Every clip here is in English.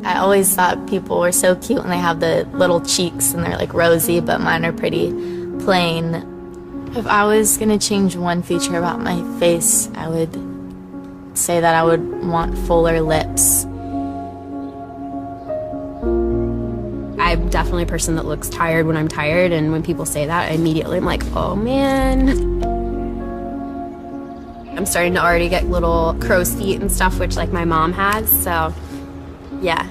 I always thought people were so cute when they have the little cheeks and they're like rosy, but mine are pretty plain. If I was gonna change one feature about my face, I would say that I would want fuller lips. I'm definitely a person that looks tired when I'm tired, and when people say that, I immediately am like, oh man. I'm starting to already get little crow's feet and stuff, which like my mom has, so yeah.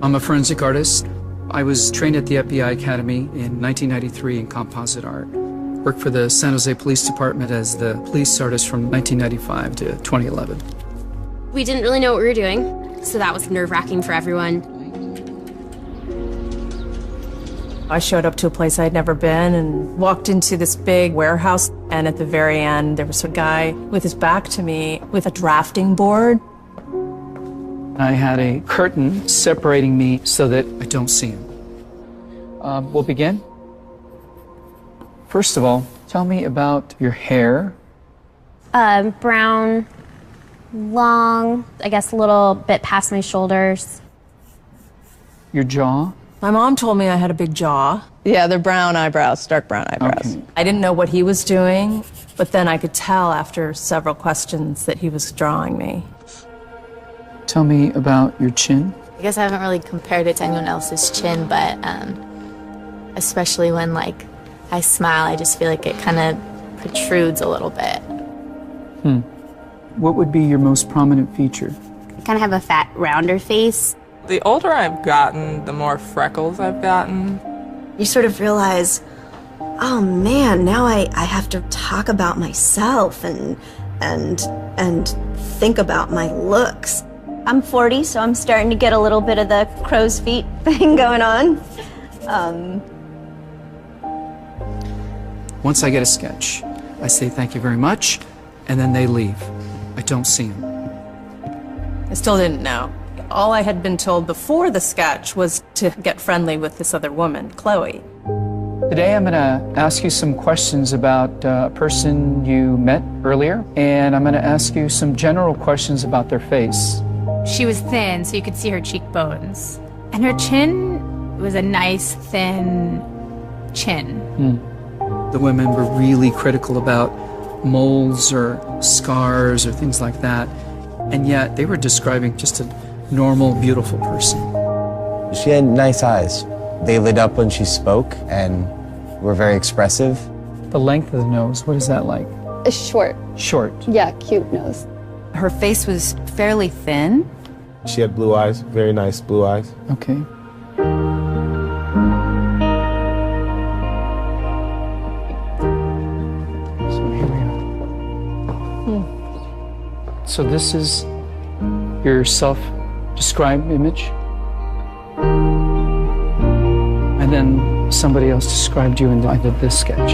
I'm a forensic artist. I was trained at the FBI Academy in 1993 in composite art. Worked for the San Jose Police Department as the police artist from 1995 to 2011. We didn't really know what we were doing, so that was nerve-wracking for everyone. I showed up to a place I'd never been and walked into this big warehouse, and at the very end there was a guy with his back to me with a drafting board. I had a curtain separating me so that I don't see him. We'll begin. First of all, tell me about your hair. Brown, long, I guess a little bit past my shoulders. Your jaw. My mom told me I had a big jaw. Yeah, they're brown eyebrows, dark brown eyebrows. Okay. I didn't know what he was doing, but then I could tell after several questions that he was drawing me. Tell me about your chin. I guess I haven't really compared it to anyone else's chin, but especially when like I smile, I just feel like it kind of protrudes a little bit. What would be your most prominent feature? I kind of have a fat, rounder face. The older I've gotten, the more freckles I've gotten. You sort of realize, oh man, now I have to talk about myself and think about my looks. I'm 40, so I'm starting to get a little bit of the crow's feet thing going on. Once I get a sketch, I say thank you very much, and then they leave. I don't see them. I still didn't know. All I had been told before the sketch was to get friendly with this other woman, Chloe. Today I'm going to ask you some questions about a person you met earlier, and I'm going to ask you some general questions about their face. She was thin, so you could see her cheekbones. And her chin was a nice, thin chin. The women were really critical about moles or scars or things like that, and yet they were describing just a normal, beautiful person. She had nice eyes. They lit up when she spoke and were very expressive. The length of the nose, what is that like? Short. Short. Yeah, cute nose. Her face was fairly thin. She had blue eyes, very nice blue eyes. Okay. So here we are. So this is your self-described image? And then somebody else described you and I did this sketch.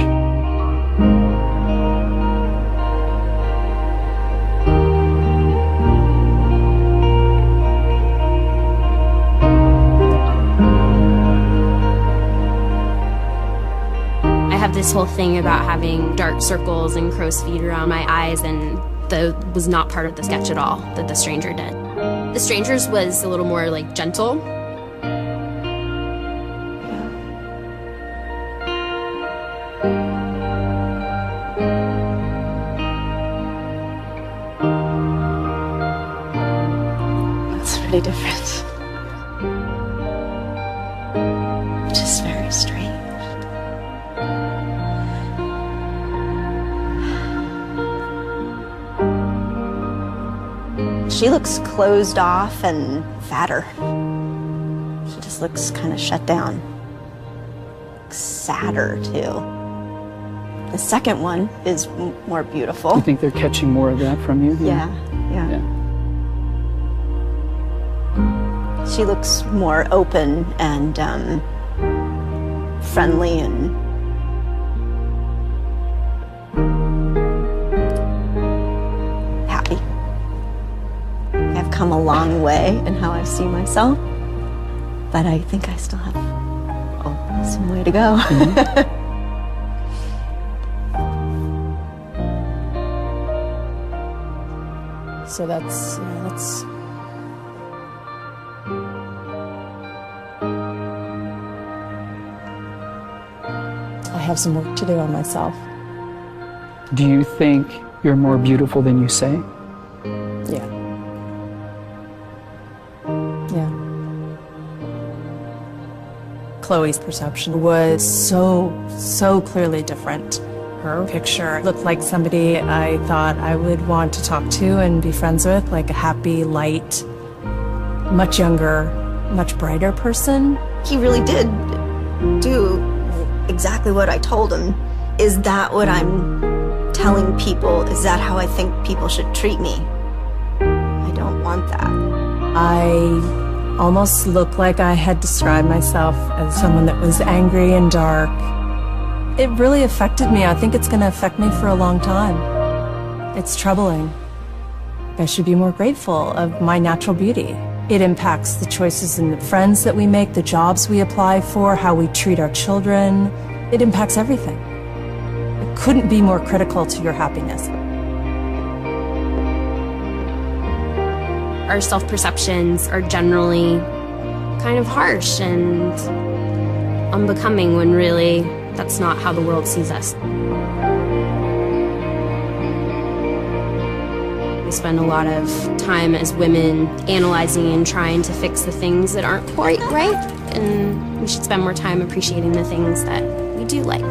I have this whole thing about having dark circles and crow's feet around my eyes, and that was not part of the sketch at all that the stranger did. The stranger's was a little more like gentle. It's really different. Which is very strange. She looks closed off and fatter. She just looks kind of shut down. Sadder, too. The second one is more beautiful. You think they're catching more of that from you? Yeah. She looks more open and friendly and happy. I've come a long way in how I see myself, but I think I still have some way to go. So that's I have some work to do on myself. Do you think you're more beautiful than you say? Yeah. Yeah. Chloe's perception was so clearly different. Her picture looked like somebody I thought I would want to talk to and be friends with, like a happy, light, much younger, much brighter person. He really did do exactly what I told him. Is that what I'm telling people? Is that how I think people should treat me? I don't want that. I almost looked like I had described myself as someone that was angry and dark. It really affected me. I think it's going to affect me for a long time. It's troubling. I should be more grateful of my natural beauty. It impacts the choices and the friends that we make, the jobs we apply for, how we treat our children. It impacts everything. It couldn't be more critical to your happiness. Our self-perceptions are generally kind of harsh and unbecoming when really that's not how the world sees us. We spend a lot of time as women analyzing and trying to fix the things that aren't quite right, and we should spend more time appreciating the things that we do like.